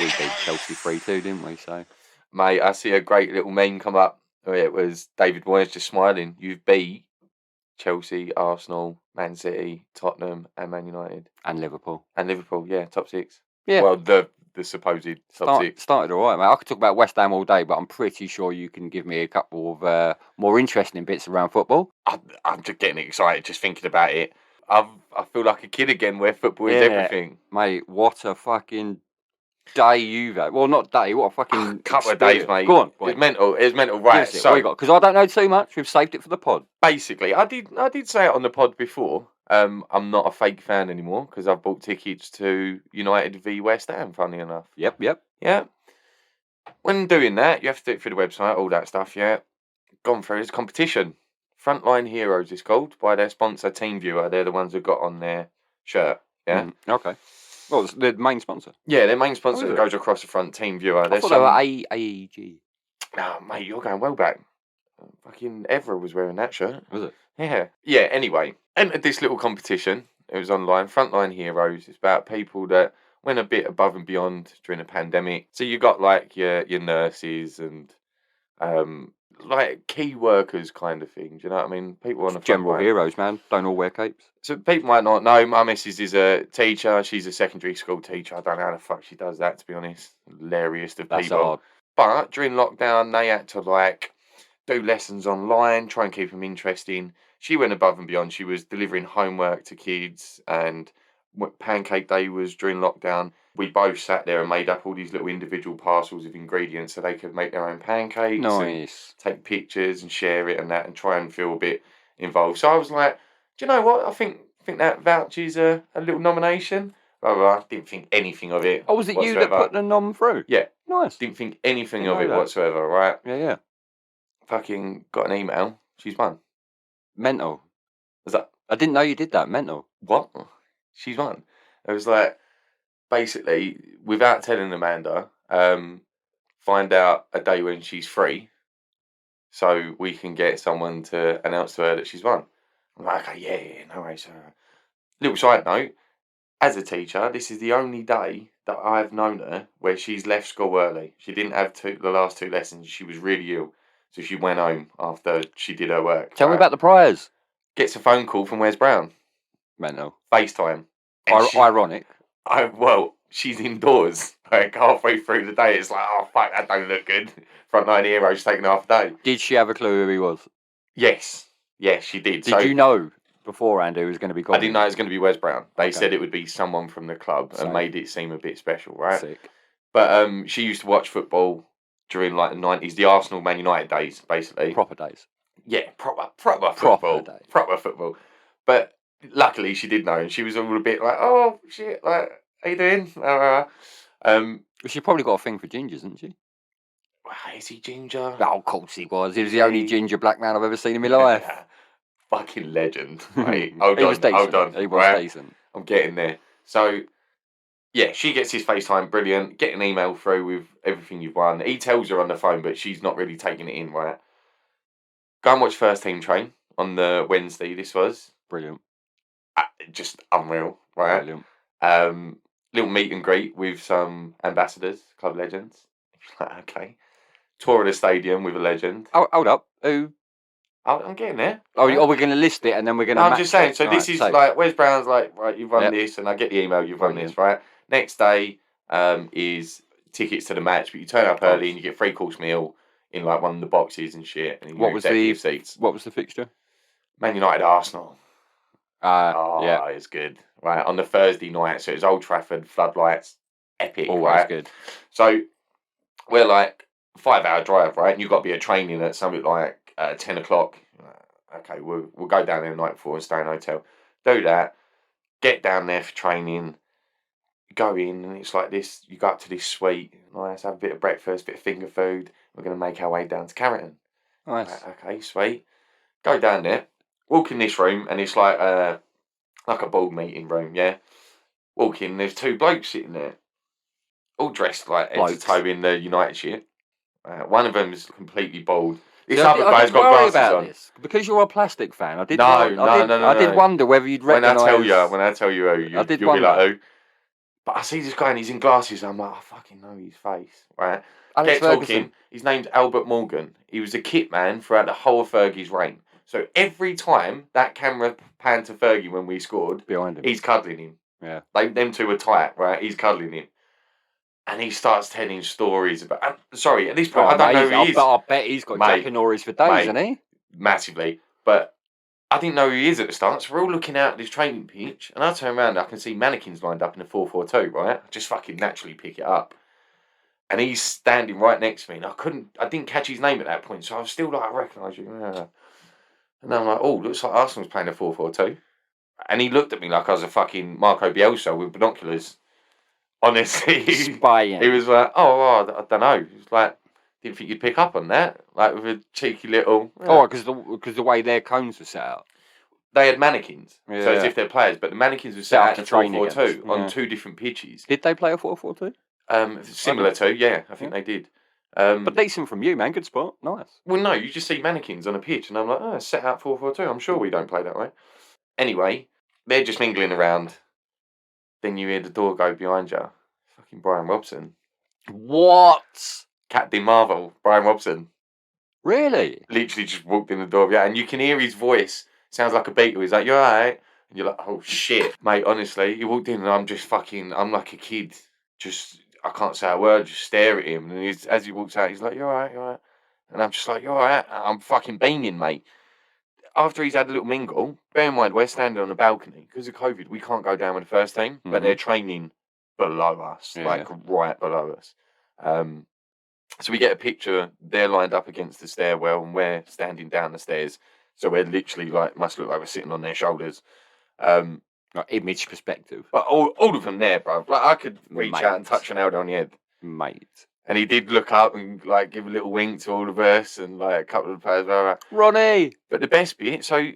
we beat Chelsea 3-2, didn't we? So, mate, I see a great little meme come up where it was David Moyes just smiling. You've beat Chelsea, Arsenal, Man City, Tottenham, and Man United. And Liverpool. Yeah, top 6. Yeah. Well, the supposed top 6. Started all right, mate. I could talk about West Ham all day, but I'm pretty sure you can give me a couple of more interesting bits around football. I'm just getting excited just thinking about it. I feel like a kid again where football is everything. Mate, what a fucking day you've had. Well, not day, what a fucking couple of days, mate. Go on. It's mental. Right, so what you got? Because I don't know too much. We've saved it for the pod. Basically, I did say it on the pod before. I'm not a fake fan anymore because I've bought tickets to United v West Ham, funny enough. Yep. Yeah. When doing that, you have to do it through the website, all that stuff, yeah. Gone through this competition. Frontline Heroes is called by their sponsor, TeamViewer. They're the ones who got on their shirt, yeah. Okay. Well, it's the main sponsor. Yeah, their main sponsor that goes across the front, TeamViewer. I thought they were AEG. Oh, mate, you're going well back. Fucking Evra was wearing that shirt. Was it? Yeah. Yeah, anyway. Entered this little competition. It was online. Frontline Heroes. It's about people that went a bit above and beyond during the pandemic. So you got like your nurses and like key workers kind of thing. Do you know what I mean? People on the general heroes, man. Don't all wear capes. So people might not know. My missus is a teacher. She's a secondary school teacher. I don't know how the fuck she does that, to be honest. Hilarious of That's people. hard. But during lockdown, they had to like do lessons online, try and keep them interesting. She went above and beyond. She was delivering homework to kids, and Pancake Day was during lockdown. We both sat there and made up all these little individual parcels of ingredients so they could make their own pancakes. Nice. And take pictures and share it and that and try and feel a bit involved. So I was like, do you know what? I think that vouches a little nomination. I didn't think anything of it. Oh, was it whatsoever. You that put the nom through? Yeah. Nice. Didn't think anything of it whatsoever, right? Yeah. Fucking got an email. She's won. Mental. Was that? I didn't know you did that. Mental. What? She's won. It was like, basically, without telling Amanda, find out a day when she's free so we can get someone to announce to her that she's won. I'm like, okay, yeah, no worries. Little side note, as a teacher, this is the only day that I've known her where she's left school early. She didn't have the last 2 lessons. She was really ill. So she went home after she did her work. Tell me about the prize. Gets a phone call from Wes Brown. Mental. FaceTime. Ironic. Well, she's indoors. Like halfway through the day, it's like, oh fuck, that don't look good. Frontline Heroes taking half a day. Did she have a clue who he was? Yes, she did. Did you know beforehand who was going to be called? I didn't know it was going to be Wes Brown. They said it would be someone from the club and made it seem a bit special, right? Sick. But she used to watch football during like the 90s, the Arsenal Man United days, basically. Proper days. Yeah, proper football. Proper football. But luckily she did know, and she was all a bit like, oh shit, like, how you doing? She probably got a thing for gingers, hasn't she? Is he ginger? Oh, of course he was. He was the only ginger black man I've ever seen in my life. Fucking legend, mate. Hold on. He was decent. I'm getting there. So, yeah, she gets his FaceTime, brilliant. Get an email through with everything you've won. He tells her on the phone, but she's not really taking it in, right? Go and watch First Team Train on the Wednesday, this was. Brilliant. Just unreal, right? Brilliant. Little meet and greet with some ambassadors, club legends. Okay. Tour of the stadium with a legend. Oh, hold up. Who? I'm getting there. Oh, we're going to list it and then we're going to I'm just saying, so this is like, Wes Brown's like, right, you've won this, and I get the email, you've won this, right? Next day is tickets to the match, but you turn up early and you get 3-course meal in like one of the boxes and shit. And what was the seats? What was the fixture? Man United Arsenal. Yeah. It's good. Right, on the Thursday night, so it's Old Trafford, floodlights, epic, right? Good. So we're like 5-hour drive, right? And you've got to be at training at something like 10 o'clock. Okay, we'll go down there the night before and stay in a hotel. Do that, get down there for training, go in, and it's like this. You go up to this suite, nice, have a bit of breakfast, bit of finger food. We're going to make our way down to Carrick. Nice. Okay, sweet. Go down there, walk in this room, and it's like a board meeting room, yeah? Walk in, there's 2 blokes sitting there, all dressed like head to toe in the United shit. One of them is completely bald. This other guy's got glasses on. This. Because you're a plastic fan. I did wonder whether you'd recognise... When I tell you who, you'll be like, who? But I see this guy and he's in glasses. I'm like, I fucking know his face, right? Alex Get Ferguson. talking. His name's Albert Morgan. He was a kit man throughout the whole of Fergie's reign. So every time that camera panned to Fergie when we scored, Behind him. he's cuddling him. Yeah. Them two were tight, right? He's cuddling him. And he starts telling stories about... sorry, at this point, I don't know who he is. I bet he's got Jack and Norris for days, hasn't he? Massively. But I didn't know who he is at the start, so we're all looking out at this training pitch, and I turn around and I can see mannequins lined up in a 4-4-2, right? I just fucking naturally pick it up. And he's standing right next to me, and I didn't catch his name at that point, so I was still like, I recognise you. Yeah. And I'm like, oh, looks like Arsenal's playing a 4-4-2. And he looked at me like I was a fucking Marco Bielsa with binoculars. Honestly. Spying. He was like, oh, I don't know. He was like, didn't think you'd pick up on that. Like with a cheeky little... Yeah. Oh, because the way their cones were set out. They had mannequins, Yeah. so as if they're players, but the mannequins were set out in a 4-4-2 on 2 different pitches. Did they play a 4-4-2? Similar to, yeah, I think they did. But decent from you, man. Good spot. Nice. Well, no, you just see mannequins on a pitch, and I'm like, oh, set out 4-4-2. I'm sure we don't play that way. Anyway, they're just mingling around. Then you hear the door go behind you. Fucking Brian Robson. What? Captain Marvel, Brian Robson. Really? Literally just walked in the door, yeah, and you can hear his voice. Sounds like a Beatle. He's like, you alright? And you're like, oh shit. Mate, honestly, he walked in and I'm like a kid. Just, I can't say a word, just stare at him. And as he walks out, he's like, you alright, you alright? And I'm just like, you alright? I'm fucking beaming, mate. After he's had a little mingle, bear in mind, we're standing on a balcony. Because of COVID, we can't go down with the first team, but they're training below us, right below us. So we get a picture, they're lined up against the stairwell and we're standing down the stairs. So we're literally like, must look like we're sitting on their shoulders. Like image perspective. But all of them there, bro. Like I could reach out and touch Ronaldo on the head. Mate. And he did look up and like give a little wink to all of us and like a couple of the players. Blah, blah. Ronnie! But the best bit, so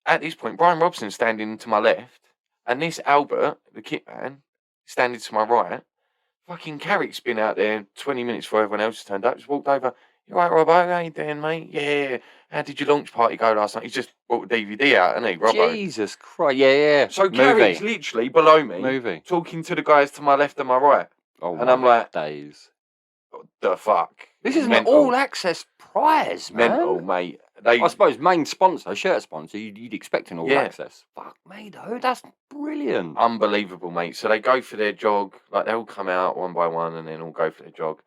at this point, Brian Robson's standing to my left and this Albert, the kit man, standing to my right. Fucking Carrick's been out there 20 minutes before everyone else has turned up. Just walked over. You right, Robbo? How you doing, mate? Yeah. How did your launch party go last night? He's just brought the DVD out, hasn't he, Robbo? Jesus Christ. Yeah. So Carrick's literally below me, talking to the guys to my left and my right. Oh, and I'm like, days. What the fuck? This is an all-access prize, man. Mental, mate. I suppose main sponsor, shirt sponsor, you'd expect an all-access. Fuck me, though. That's brilliant. Unbelievable, mate. So they go for their jog. Like, they all come out one by one and then all go for their jog.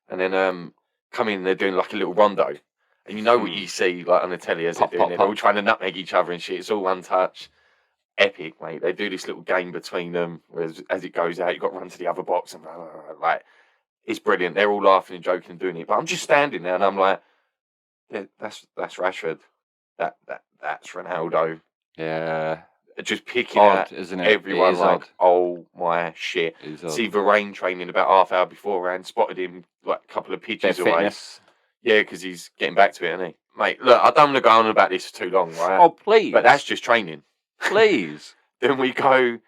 And then come in, they're doing like a little rondo. And you know what you see like on the telly as they're doing it. They're all trying to nutmeg each other and shit. It's all one touch. Epic, mate. They do this little game between them. Whereas as it goes out, you've got to run to the other box. And blah, blah, blah, like, it's brilliant. They're all laughing and joking and doing it. But I'm just standing there and I'm like, that's Rashford. That's Ronaldo. Yeah. Just picking out isn't it? Everyone like, oh my shit. See Varane training about half hour beforehand, spotted him like a couple of pitches away. Fitness. Yeah, because he's getting back to it, isn't he? Mate, look, I don't want to go on about this for too long, right? Oh, please. But that's just training. Please. Then we go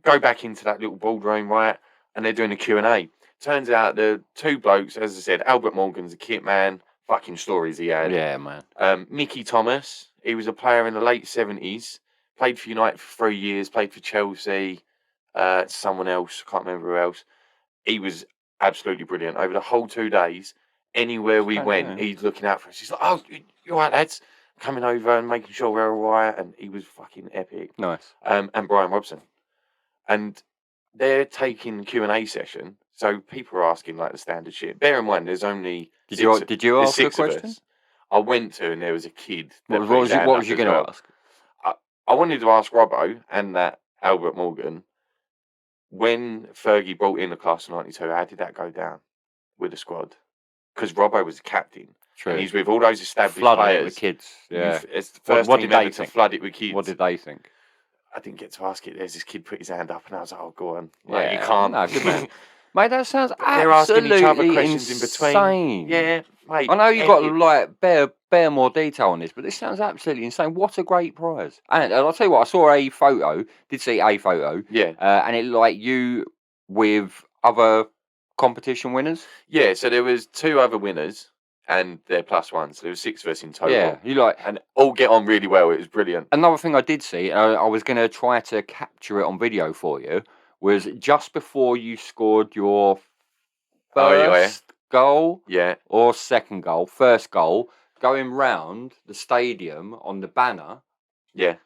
back into that little boardroom, right? And they're doing a Q&A. Turns out the 2 blokes, as I said, Albert Morgan's a kit man. Fucking stories he had. Yeah, man. Mickey Thomas, he was a player in the late 70s. Played for United for 3 years. Played for Chelsea. Someone else, I can't remember who else. He was absolutely brilliant. Over the whole 2 days, anywhere we went, he's looking out for us. He's like, oh, you all right, lads? Coming over and making sure we're all right. And he was fucking epic. Nice. And Brian Robson. And they're taking Q&A session. So people are asking like the standard shit. Bear in mind, there's only Did you ask a question? I went to and there was a kid. What was you going to ask? I wanted to ask Robbo and that Albert Morgan, when Fergie brought in the class of 92, how did that go down with the squad? Because Robbo was the captain. True. And he's with all those established players. Flooded it with kids. Yeah. It's the first team ever to flood it with kids. What did they think? I didn't get to ask it. There's this kid put his hand up and I was like, oh, go on. Like, you can't. No, good man. Mate, that sounds they're asking each other absolutely questions insane. in between. Yeah, mate. I know you've got to like bear more detail on this, but this sounds absolutely insane. What a great prize! And I'll tell you what, I saw a photo. Did see a photo. Yeah. And it looked like you with other competition winners. Yeah. So there was 2 other winners, and they're +1. So there was 6 of us in total. Yeah. You like and all get on really well. It was brilliant. Another thing I did see, I was going to try to capture it on video for you. was just before you scored your Oh, yeah. first goal Yeah. or second goal. First goal, going round the stadium on the banner Yeah.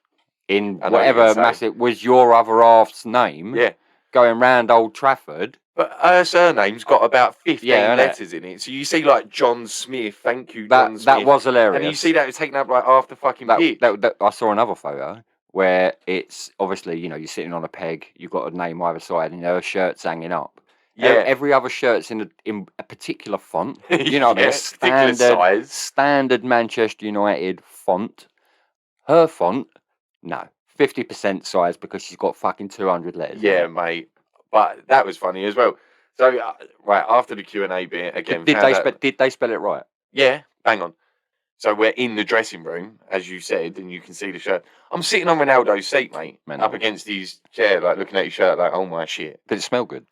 in I know what you're whatever gonna say. massive was your other half's name. Yeah. Going round Old Trafford. But her surname's got about 15 Yeah, innit? letters in it. So you see like John Smith, thank you, John Smith. That was hilarious. And you see that it's taken up like half the fucking pitch. I saw another photo where it's obviously, you know, you're sitting on a peg, you've got a name either side, and her shirt's hanging up. Yeah. Every other shirt's in a particular font. You know what I mean? Yeah, particular size. Standard Manchester United font. Her font, no. 50% size because she's got fucking 200 letters. Yeah, mate. But that was funny as well. So, right, after the Q&A bit, again... Did they spell it right? Yeah, bang on. So we're in the dressing room, as you said, and you can see the shirt. I'm sitting on Ronaldo's seat, mate, up against his chair, like looking at his shirt, like, oh my shit. Did it smell good?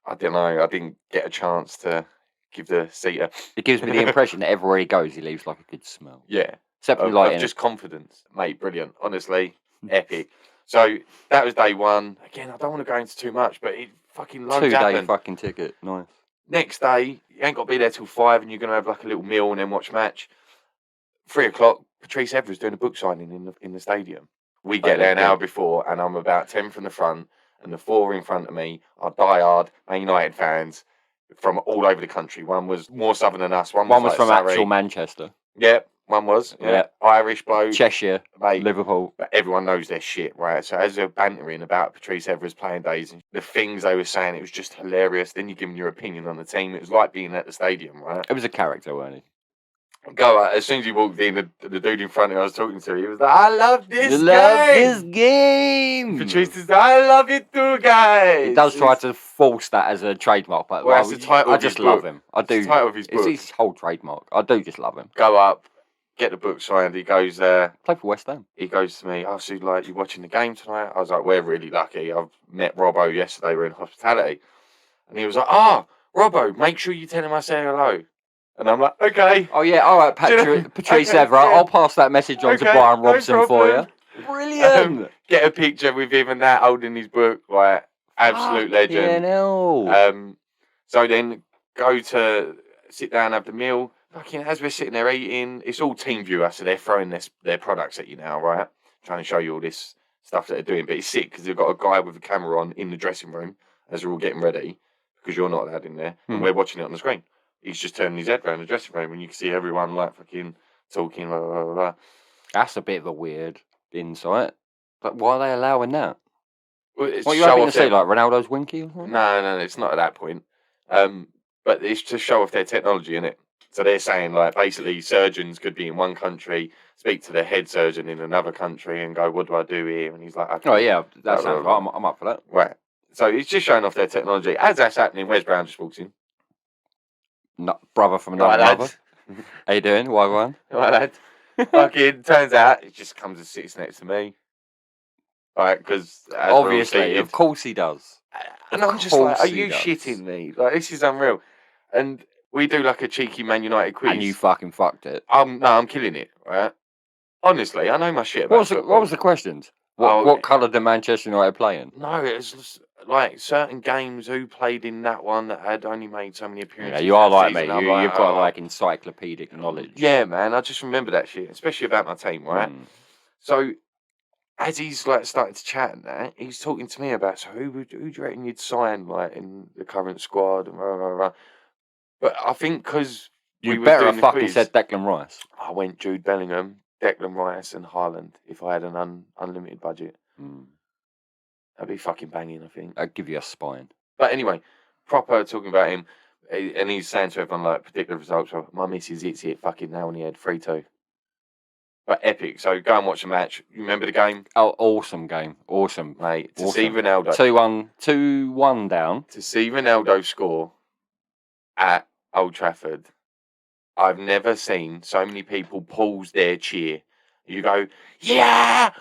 I don't know. I didn't get a chance to give the seat a... It gives me the impression that everywhere he goes, he leaves like a good smell. Yeah. Except for of just confidence. Mate, brilliant. Honestly, epic. So that was day one. Again, I don't want to go into too much, but it fucking loads happened. 2-day fucking ticket. Nice. Next day, you ain't got to be there till 5 and you're going to have like a little meal and then watch match. 3 o'clock, Patrice Evra's doing a book signing in the stadium. We get there an hour before and I'm about 10 from the front and the 4 in front of me are diehard Man United fans from all over the country. One was more southern than us. One was like from Surrey. actual Manchester. Yeah, one was. Yeah. Irish bloke. Cheshire. Mate. Liverpool. But everyone knows their shit, right? So as they're bantering about Patrice Evra's playing days and the things they were saying, it was just hilarious. Then you're giving your opinion on the team. It was like being at the stadium, right? It was a character, wasn't he? Go as soon as he walked in, the dude in front of me I was talking to, he was like, I love this game. This game. Patrice is like, I love it too, guys. He does try to force that as a trademark, but that's the title I of his just love book. him. I do. It's the title of his book. It's his whole trademark. I do just love him. Go up, get the book signed. He goes there. Play for West Ham. He goes to me, oh, so like, you watching the game tonight? I was like, we're really lucky. I've met Robbo yesterday. We're in hospitality. And he was like, Robbo, make sure you tell him I say hello. And I'm like, okay. Oh, yeah. All right, Patrice Evra. Yeah. I'll pass that message on to Brian Robson for you. Brilliant. Get a picture with him and that holding his book. Like, absolute legend. So then go to sit down, have the meal. Fucking as we're sitting there eating, it's all team viewer, so they're throwing their products at you now, right? Trying to show you all this stuff that they're doing. But it's sick because they've got a guy with a camera on in the dressing room as we're all getting ready because you're not allowed in there. And we're watching it on the screen. He's just turning his head around the dressing room and you can see everyone like fucking talking, blah, blah, blah, blah. That's a bit of a weird insight. But why are they allowing that? Well, what are you hoping to see, like Ronaldo's winky or something? No, it's not at that point. But it's to show off their technology, innit? So they're saying, like, basically surgeons could be in one country, speak to the head surgeon in another country and go, what do I do here? And he's like, okay. Oh, yeah, that sounds right. I'm up for that. Right. So it's just showing off their technology. As that's happening, Wes Brown just walks in. No, brother from another mother. How you doing? Why one? Right, lad. Fucking turns out it just comes and sits next to me. Right, because obviously, of course he does. And I'm just like, are you shitting me? Like, this is unreal. And we do like a cheeky Man United quiz. And you fucking fucked it. No, I'm killing it, right? Honestly, I know my shit about football. What was the questions? What colour did Manchester United play in? No, it was just like certain games, who played in that one that had only made so many appearances. Yeah, you are like me. You've got like encyclopedic knowledge. Yeah, man. I just remember that shit, especially about my team, right? So as he's like starting to chat and that, he's talking to me about, so who do you reckon you'd sign like in the current squad and blah, blah, blah. But I think because you better have fucking said Declan Rice. I went Jude Bellingham, Declan Rice, and Haaland if I had an unlimited budget. That'd be fucking banging, I think. I'd give you a spine. But anyway, proper talking about him, and he's saying to everyone like particular results. My missus hits it fucking now on the head, 3-2. But epic. So go and watch the match. You remember the game? Oh, awesome game. Awesome. Mate, to see Ronaldo. 2-1 down. To see Ronaldo score at Old Trafford, I've never seen so many people pause their cheer. You go, yeah!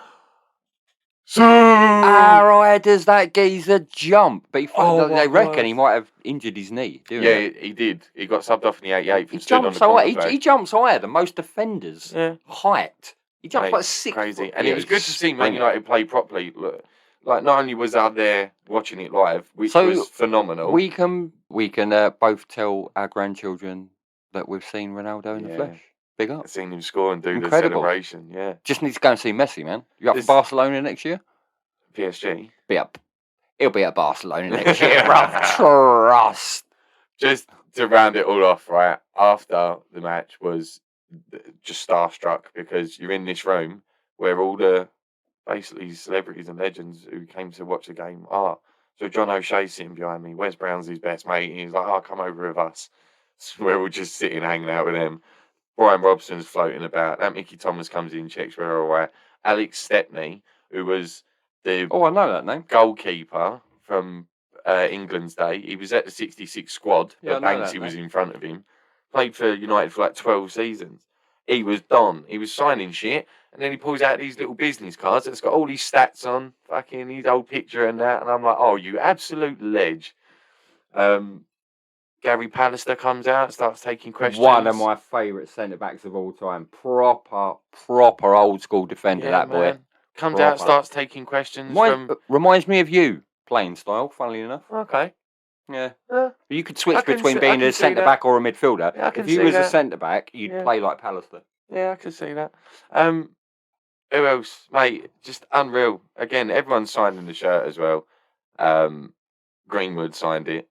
So right, does that geezer jump? But they reckon he might have injured his knee. He did. He got subbed off in the 88th. He jumps higher than most defenders. Yeah. Height. He jumps like 6 crazy. foot. And it was good to see Man United play properly. Look, Like, not only was I there watching it live, which So, was phenomenal. We can both tell our grandchildren that we've seen Ronaldo in the flesh. Big up. I've seen him score and do Incredible. the celebration. Yeah. Just need to go and see Messi, man. You up for Barcelona next year? PSG. He'll be at Barcelona next year, bruv. Trust. Just to round it all off, right, after the match was just starstruck because you're in this room where all the basically celebrities and legends who came to watch the game are. So John O'Shea's sitting behind me. Wes Brown's his best mate. And he's like, "Oh, come over with us." So we're all just sitting, hanging out with them. Brian Robson's floating about. That Mickey Thomas comes in, checks we're all right. Alex Stepney, who was the I know that name. Goalkeeper from England's day. He was at the 66 squad, but Banksy was in front of him. Played for United for like 12 seasons. He was Don. He was signing shit, and then he pulls out these little business cards that's got all these stats on, fucking his old picture and that, and I'm like, oh, you absolute ledge. Gary Pallister comes out, starts taking questions. One of my favourite centre-backs of all time. Proper old-school defender, that boy. Man. Comes out, starts taking questions reminds me of you, playing style, funnily enough. Okay. Yeah. You could switch between being a centre-back or a midfielder. Yeah, if you was a centre-back, you'd play like Pallister. Yeah, I can see that. Who else? Mate, just unreal. Again, everyone's signing the shirt as well. Greenwood signed it.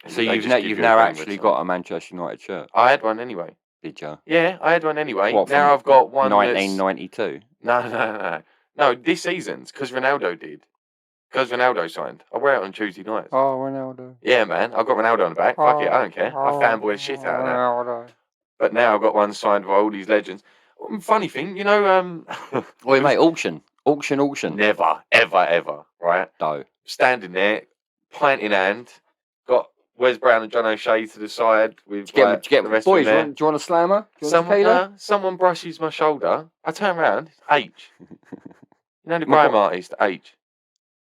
So you've now actually got a Manchester United shirt? I had one anyway. Did you? Yeah, I had one anyway. What, now I've got one 1992? No, this season's, because Ronaldo did. Because Ronaldo signed. I wear it on Tuesday nights. Oh, Ronaldo. Yeah, man. I've got Ronaldo on the back. Fuck it, I don't care. I fanboy the shit out of that. Ronaldo. But now I've got one signed by all these legends. Funny thing, you know... Wait, mate, auction. Never, ever, right? No. Standing there, pint in hand, got Wes Brown and John O'Shea to the side with get the rest boys, of them there. do you want a slammer? Someone brushes my shoulder. I turn around, H. You know the grime artist, H,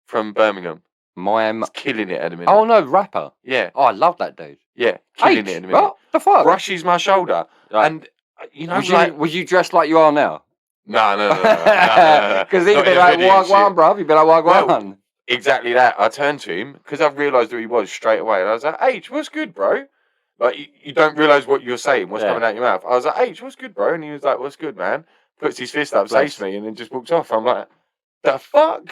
from Birmingham. He's killing it at the minute. Oh, no, rapper. Yeah. Oh, I love that dude. Yeah, killing it at the minute. What the fuck? Brushes my shoulder. Right. And, you know, was you dressed like you are now? No. Because he'd be like, Wagwan, bruv. He'd be like, Wagwan. Well, exactly that. I turned to him because I've realised who he was straight away. And I was like, H, what's good, bro? Like, you don't realise what you're saying, what's coming out your mouth. I was like, H, what's good, bro? And he was like, what's good, man? Puts his fist up, says to me, and then just walks off. I'm like, the fuck?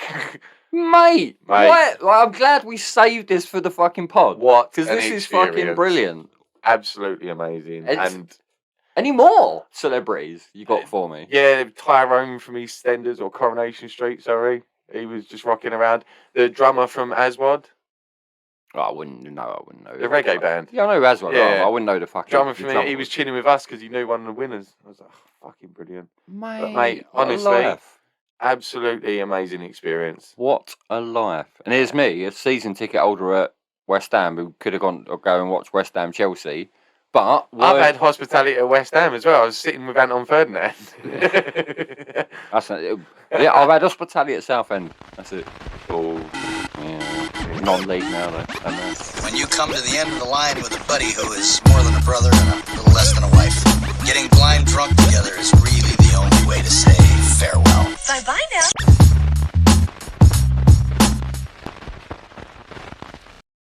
Mate. What? Like, I'm glad we saved this for the fucking pod. What? Because this is fucking brilliant. Absolutely amazing. And any more celebrities you got for me? Yeah, Tyrone from EastEnders or Coronation Street, sorry. He was just rocking around. The drummer from Aswad. Oh, I wouldn't know. The reggae band. Yeah, I know Aswad. Yeah. I wouldn't know the fucking drummer from me. He was chilling with us because he knew one of the winners. I was like, oh, fucking brilliant. Mate, honestly, absolutely amazing experience. What a life. And here's me, a season ticket holder at West Ham who could have gone or go and watch West Ham Chelsea. But I've had hospitality at West Ham as well. I was sitting with Anton Ferdinand. That's not, yeah, I've had hospitality at Southend. That's it. Oh, yeah. Non-league now though. When you come to the end of the line with a buddy who is more than a brother and a little less than a wife.